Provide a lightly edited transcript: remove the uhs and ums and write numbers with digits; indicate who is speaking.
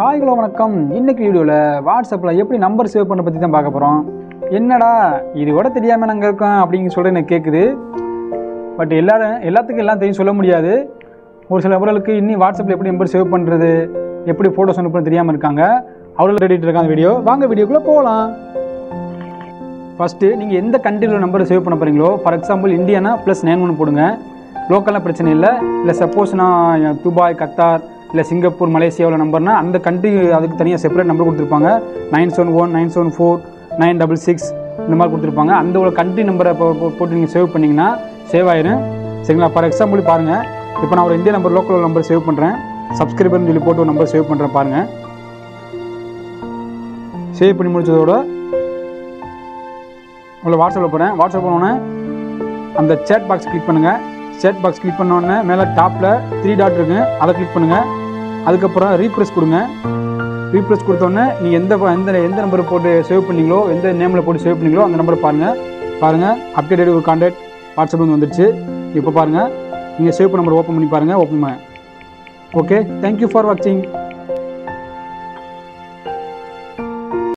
Speaker 1: Hi hello வணக்கம். இன்னைக்கு வீடியோவில் வாட்ஸ்அப்பில் எப்படி நம்பர் சேவ் பண்ண பற்றி தான் பார்க்க போகிறோம். என்னடா இது கூட தெரியாமல் நாங்கள் இருக்கோம் அப்படிங்கிற சொல்ல எனக்கு கேட்குது. பட் எல்லாத்துக்கும் எல்லாம் தெரியும் சொல்ல முடியாது. ஒரு சில நபர்களுக்கு இன்னும் வாட்ஸ்அப்பில் எப்படி நம்பர் சேவ் பண்ணுறது, எப்படி ஃபோட்டோஸ் அனுப்புறது தெரியாமல் இருக்காங்க. அவ்வளோ ரெடிட்டு இருக்காங்க வீடியோ. வாங்க வீடியோக்குள்ளே போகலாம். ஃபஸ்ட்டு நீங்கள் எந்த கண்ட்ரியில் நம்பரை சேவ் பண்ண போகிறீங்களோ, ஃபார் எக்ஸாம்பிள் இந்தியானா +91 போடுங்க. லோக்கல்லாம் பிரச்சனை இல்லை. சப்போஸ் நான் துபாய், கத்தார், இல்லை சிங்கப்பூர், மலேசியாவில் நம்பர்னா அந்த கண்ட்ரி அதுக்கு தனியாக செப்பரேட் நம்பர் கொடுத்துருப்பாங்க. 971 974 966 இந்த மாதிரி கொடுத்துருப்பாங்க. அந்த ஒரு கண்ட்ரி நம்பரை போட்டு நீங்கள் சேவ் பண்ணிங்கன்னா சேவ் ஆயிரும். சரிங்களா? ஃபார் எக்ஸாம்பிள் பாருங்கள், இப்போ நான் ஒரு India number local number save பண்ணுறேன். சப்ஸ்கிரைபர்னு சொல்லி போட்டு ஒரு நம்பர் சேவ் பண்ணுறேன் பாருங்கள். சேவ் பண்ணி முடிச்சதோட உங்களை வாட்ஸ்அப்பில் போகிறேன். வாட்ஸ்அப் போனோன்னே அந்த சேட் பாக்ஸ் கிளிக் பண்ணுங்கள். சேட் பாக்ஸ் கிளிக் பண்ணோடனே மேலே டாப்பில் 3 டாட் இருக்குது, அதை கிளிக் பண்ணுங்கள். அதுக்கப்புறம் ரீப்ரெஸ் கொடுங்க. ரீப்ரெஸ் கொடுத்தோடனே நீங்கள் எந்த நம்பரை போட்டு சேவ் பண்ணீங்களோ, எந்த நேமில் போட்டு சேவ் பண்ணீங்களோ அந்த நம்பரை பாருங்கள். அப்டேட்டட் ஒரு கான்டாக்ட் வாட்ஸ்அப் வந்து வந்துடுச்சு. இப்போ பாருங்கள், நீங்கள் சேவ் பண்ண நம்பர் ஓப்பன் பண்ணி பாருங்கள். ஓப்பன் பண்ண. ஓகே, தேங்க்யூ ஃபார் வாட்சிங்.